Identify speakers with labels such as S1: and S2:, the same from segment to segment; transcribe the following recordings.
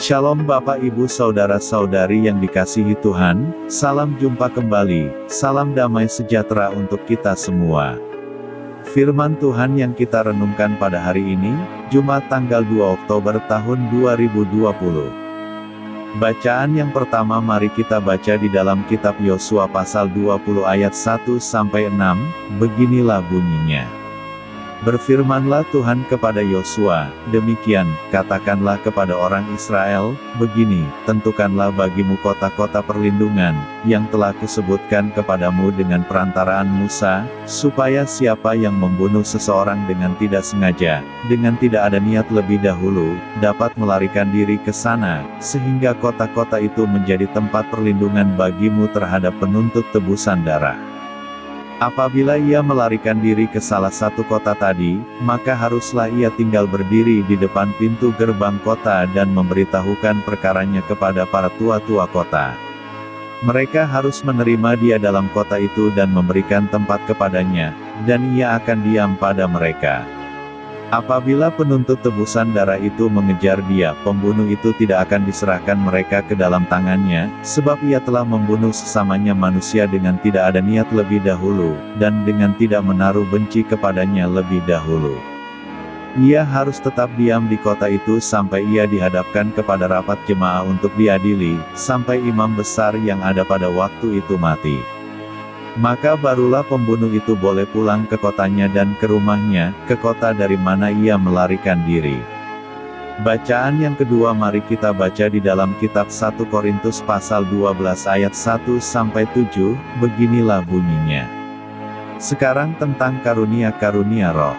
S1: Shalom Bapak Ibu Saudara-saudari yang dikasihi Tuhan, salam jumpa kembali, salam damai sejahtera untuk kita semua. Firman Tuhan yang kita renungkan pada hari ini, Jumat tanggal 2 Oktober tahun 2020. Bacaan yang pertama mari kita baca di dalam kitab Yosua pasal 20 ayat 1-6, beginilah bunyinya. Berfirmanlah Tuhan kepada Yosua, demikian, katakanlah kepada orang Israel, begini, tentukanlah bagimu kota-kota perlindungan, yang telah kusebutkan kepadamu dengan perantaraan Musa, supaya siapa yang membunuh seseorang dengan tidak sengaja, dengan tidak ada niat lebih dahulu, dapat melarikan diri ke sana, sehingga kota-kota itu menjadi tempat perlindungan bagimu terhadap penuntut tebusan darah. Apabila ia melarikan diri ke salah satu kota tadi, maka haruslah ia tinggal berdiri di depan pintu gerbang kota dan memberitahukan perkaranya kepada para tua-tua kota. Mereka harus menerima dia dalam kota itu dan memberikan tempat kepadanya, dan ia akan diam pada mereka. Apabila penuntut tebusan darah itu mengejar dia, pembunuh itu tidak akan diserahkan mereka ke dalam tangannya, sebab ia telah membunuh sesamanya manusia dengan tidak ada niat lebih dahulu, dan dengan tidak menaruh benci kepadanya lebih dahulu. Ia harus tetap diam di kota itu sampai ia dihadapkan kepada rapat jemaah untuk diadili, sampai imam besar yang ada pada waktu itu mati. Maka barulah pembunuh itu boleh pulang ke kotanya dan ke rumahnya, ke kota dari mana ia melarikan diri. Bacaan yang kedua mari kita baca di dalam kitab 1 Korintus pasal 12 ayat 1-7, beginilah bunyinya. Sekarang tentang karunia-karunia roh.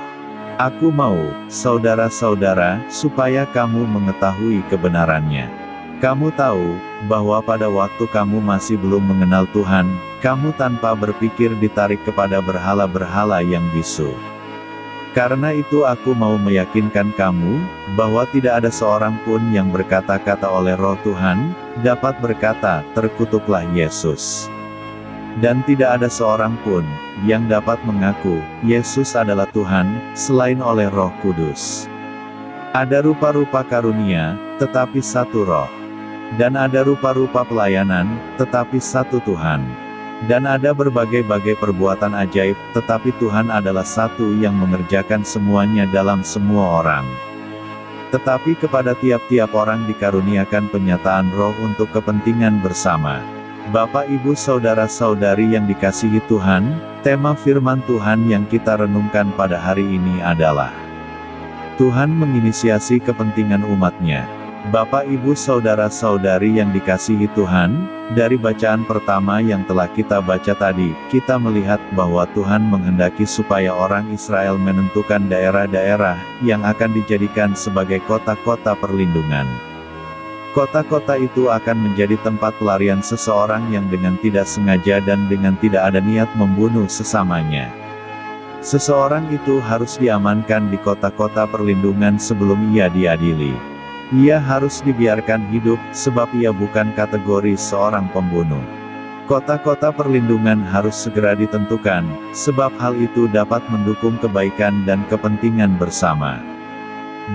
S1: Aku mau, saudara-saudara, supaya kamu mengetahui kebenarannya. Kamu tahu, bahwa pada waktu kamu masih belum mengenal Tuhan, kamu tanpa berpikir ditarik kepada berhala-berhala yang bisu. Karena itu aku mau meyakinkan kamu, bahwa tidak ada seorang pun yang berkata-kata oleh Roh Tuhan, dapat berkata, terkutuklah Yesus. Dan tidak ada seorang pun, yang dapat mengaku, Yesus adalah Tuhan, selain oleh Roh Kudus. Ada rupa-rupa karunia, tetapi satu Roh. Dan ada rupa-rupa pelayanan, tetapi satu Tuhan. Dan ada berbagai-bagai perbuatan ajaib, tetapi Tuhan adalah satu yang mengerjakan semuanya dalam semua orang. Tetapi kepada tiap-tiap orang dikaruniakan penyataan roh untuk kepentingan bersama. Bapak Ibu Saudara-saudari yang dikasihi Tuhan, tema firman Tuhan yang kita renungkan pada hari ini adalah Tuhan menginisiasi kepentingan umatnya. Bapak Ibu Saudara-saudari yang dikasihi Tuhan, dari bacaan pertama yang telah kita baca tadi, kita melihat bahwa Tuhan menghendaki supaya orang Israel menentukan daerah-daerah, yang akan dijadikan sebagai kota-kota perlindungan. Kota-kota itu akan menjadi tempat pelarian seseorang yang dengan tidak sengaja dan dengan tidak ada niat membunuh sesamanya. Seseorang itu harus diamankan di kota-kota perlindungan sebelum ia diadili. Ia harus dibiarkan hidup, sebab ia bukan kategori seorang pembunuh. Kota-kota perlindungan harus segera ditentukan, sebab hal itu dapat mendukung kebaikan dan kepentingan bersama.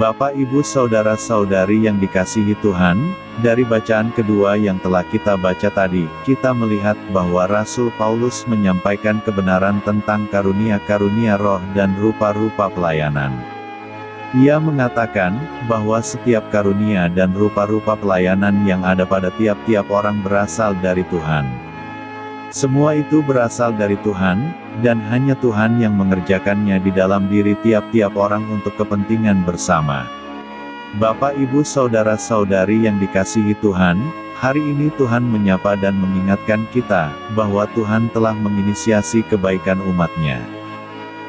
S1: Bapak Ibu Saudara-saudari yang dikasihi Tuhan, dari bacaan kedua yang telah kita baca tadi, kita melihat bahwa Rasul Paulus menyampaikan kebenaran tentang karunia-karunia roh dan rupa-rupa pelayanan. Ia mengatakan, bahwa setiap karunia dan rupa-rupa pelayanan yang ada pada tiap-tiap orang berasal dari Tuhan. Semua itu berasal dari Tuhan, dan hanya Tuhan yang mengerjakannya di dalam diri tiap-tiap orang untuk kepentingan bersama. Bapak Ibu Saudara-saudari yang dikasihi Tuhan, hari ini Tuhan menyapa dan mengingatkan kita, bahwa Tuhan telah menginisiasi kebaikan umatnya.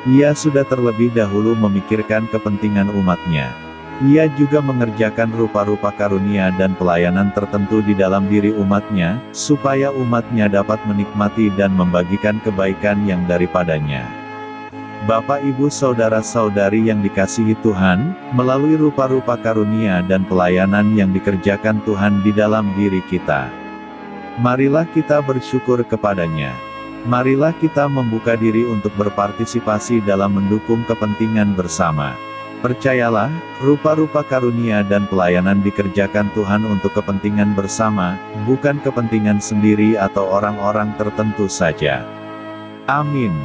S1: Ia sudah terlebih dahulu memikirkan kepentingan umatnya. Ia juga mengerjakan rupa-rupa karunia dan pelayanan tertentu di dalam diri umatnya, supaya umatnya dapat menikmati dan membagikan kebaikan yang daripadanya. Bapak Ibu Saudara-saudari yang dikasihi Tuhan, melalui rupa-rupa karunia dan pelayanan yang dikerjakan Tuhan di dalam diri kita, marilah kita bersyukur kepadanya. Marilah kita membuka diri untuk berpartisipasi dalam mendukung kepentingan bersama. Percayalah, rupa-rupa karunia dan pelayanan dikerjakan Tuhan untuk kepentingan bersama, bukan kepentingan sendiri atau orang-orang tertentu saja. Amin.